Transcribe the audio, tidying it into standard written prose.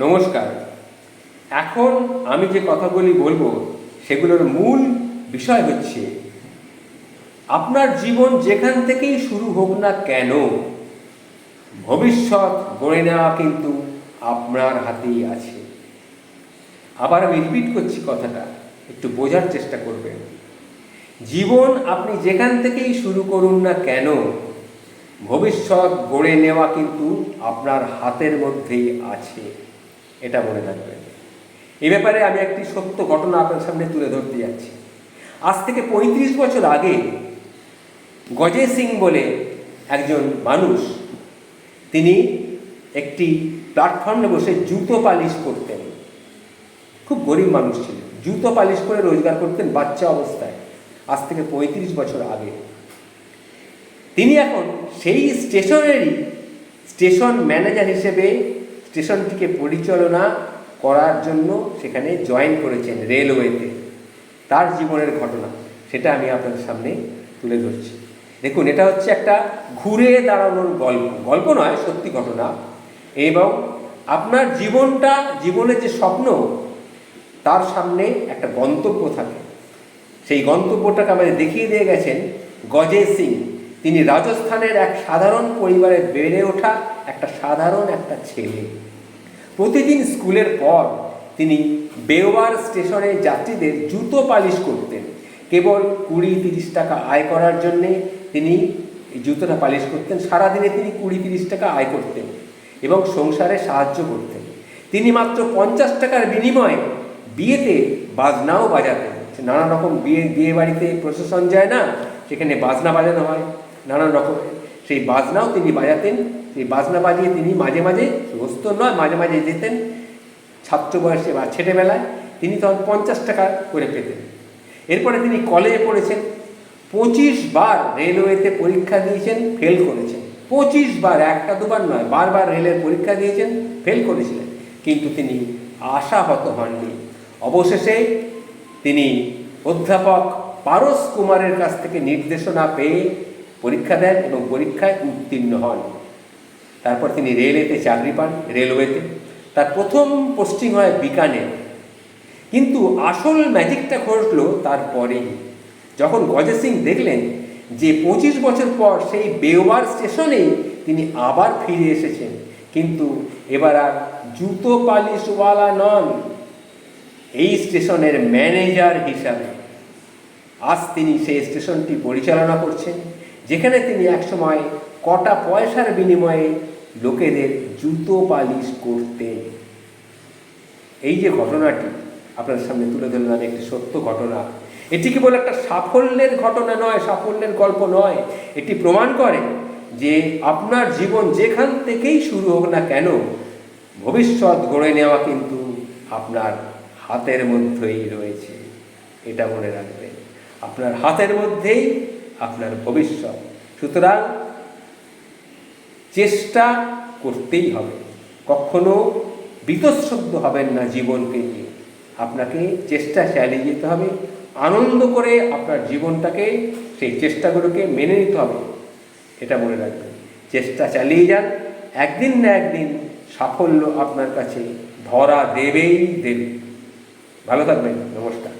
নমস্কার। এখন আমি যে কথাগুলি বলবো সেগুলোর মূল বিষয় হচ্ছে আপনার জীবন যেখান থেকেই শুরু হোক না কেন ভবিষ্যৎ গড়ে নেওয়া কিন্তু আপনার হাতেই আছে। আবার আমি রিপিট করছি কথাটা, একটু বোঝার চেষ্টা করবেন। জীবন আপনি যেখান থেকেই শুরু করুন না কেন ভবিষ্যৎ গড়ে নেওয়া কিন্তু আপনার হাতের মধ্যেই আছে, এটা মনে রাখবেন। এ ব্যাপারে আমি একটি সত্য ঘটনা আপনার সামনে তুলে ধরতে যাচ্ছি। আজ থেকে ৩৫ বছর আগে গজে সিং বলে একজন মানুষ, তিনি একটি প্ল্যাটফর্মে বসে জুতো পালিশ করতেন। খুব গরিব মানুষ ছিলেন, জুতো পালিশ করে রোজগার করতেন বাচ্চা অবস্থায়, আজ থেকে ৩৫ বছর আগে। তিনি এখন সেই স্টেশনেরই স্টেশন ম্যানেজার হিসেবে স্টেশনটিকে পরিচালনা করার জন্য সেখানে জয়েন করেছেন রেলওয়েতে। তার জীবনের ঘটনা, সেটা আমি আপনাদের সামনে তুলে ধরছি। দেখুন, এটা হচ্ছে একটা ঘুরে দাঁড়ানোর গল্প নয়, সত্যি ঘটনা। এবং আপনার জীবনের যে স্বপ্ন, তার সামনে একটা গন্তব্য থাকে। সেই গন্তব্যটাকে আমাদের দেখিয়ে দিয়ে গেছেন গজে সিং। তিনি রাজস্থানের এক সাধারণ পরিবারে বেড়ে ওঠা একটা সাধারণ ছেলে। প্রতিদিন স্কুলের পর তিনি বেওয়ার স্টেশনে যাত্রীদের জুতো পালিশ করতেন। কেবল ২০-৩০ টাকা আয় করার জন্যে তিনি এই জুতোটা পালিশ করতেন। সারাদিনে তিনি ২০-৩০ টাকা আয় করতেন এবং সংসারে সাহায্য করতেন। তিনি মাত্র ৫০ টাকার বিনিময়ে বিয়েতে বাজনাও বাজাতেন। নানা রকম বিয়ে বাড়িতে প্রসেশন যায় না, সেখানে বাজনা বাজানো হয় নানান রকমের, সেই বাজনাও তিনি বাজাতেন। সেই বাজনা বাজিয়ে তিনি মাঝে মাঝে, সমস্ত নয়, মাঝে মাঝে যেতেন। ছাত্র বয়সে বা ছেলেবেলায় তিনি তখন ৫০ টাকা করে পেতেন। এরপরে তিনি কলেজে পড়েছেন। ২৫ বার রেলওয়েতে পরীক্ষা দিয়েছেন, ফেল করেছেন। ২৫ বার, একটা দুবার নয়, বারবার রেলের পরীক্ষা দিয়েছেন, ফেল করেছিলেন, কিন্তু তিনি আশাহত হননি। অবশেষে তিনি অধ্যাপক পারস কুমারের কাছ থেকে নির্দেশনা পেয়ে পরীক্ষা দেন এবং পরীক্ষায় উত্তীর্ণ হন। তারপর তিনি রেলওয়েতে চাকরি পান। রেলওয়েতে তার প্রথম পোস্টিং হয় বিকানের। কিন্তু আসল ম্যাজিকটা ঘটল তারপরেই, যখন গজে সিং দেখলেন যে ২৫ বছর পর সেই বেওয়ার স্টেশনেই তিনি আবার ফিরে এসেছেন, কিন্তু এবার আর জুতো পালিশওয়ালা নন, এই স্টেশনের ম্যানেজার হিসাবে। আজ তিনি সেই স্টেশনটি পরিচালনা করছেন, যেখানে তিনি একসময় কটা পয়সার বিনিময়ে লোকেদের জুতো পালিশ করতেন। এই যে ঘটনাটি আপনার সামনে তুলে ধরলাম, একটি সত্য ঘটনা। এটি কেবল একটা সাফল্যের ঘটনা নয়, সাফল্যের গল্প নয়, এটি প্রমাণ করে যে আপনার জীবন যেখান থেকেই শুরু হোক না কেন ভবিষ্যৎ গড়ে নেওয়া কিন্তু আপনার হাতের মধ্যেই রয়েছে। এটা মনে রাখবেন, আপনার হাতের মধ্যেই আপনার ভবিষ্যৎ। সুতরাং চেষ্টা করতেই হবে, কখনো বীতশ্রদ্ধ হবেন না জীবনকে নিয়ে। আপনাকে চেষ্টা চালিয়ে যেতে হবে, আনন্দ করে আপনার জীবনটাকে, সেই চেষ্টাগুলোকে মেনে নিতে হবে। এটা মনে রাখবেন, চেষ্টা চালিয়ে যান, একদিন না একদিন সাফল্য আপনার কাছে ধরা দেবেই দেবে। ভালো থাকবেন, নমস্কার।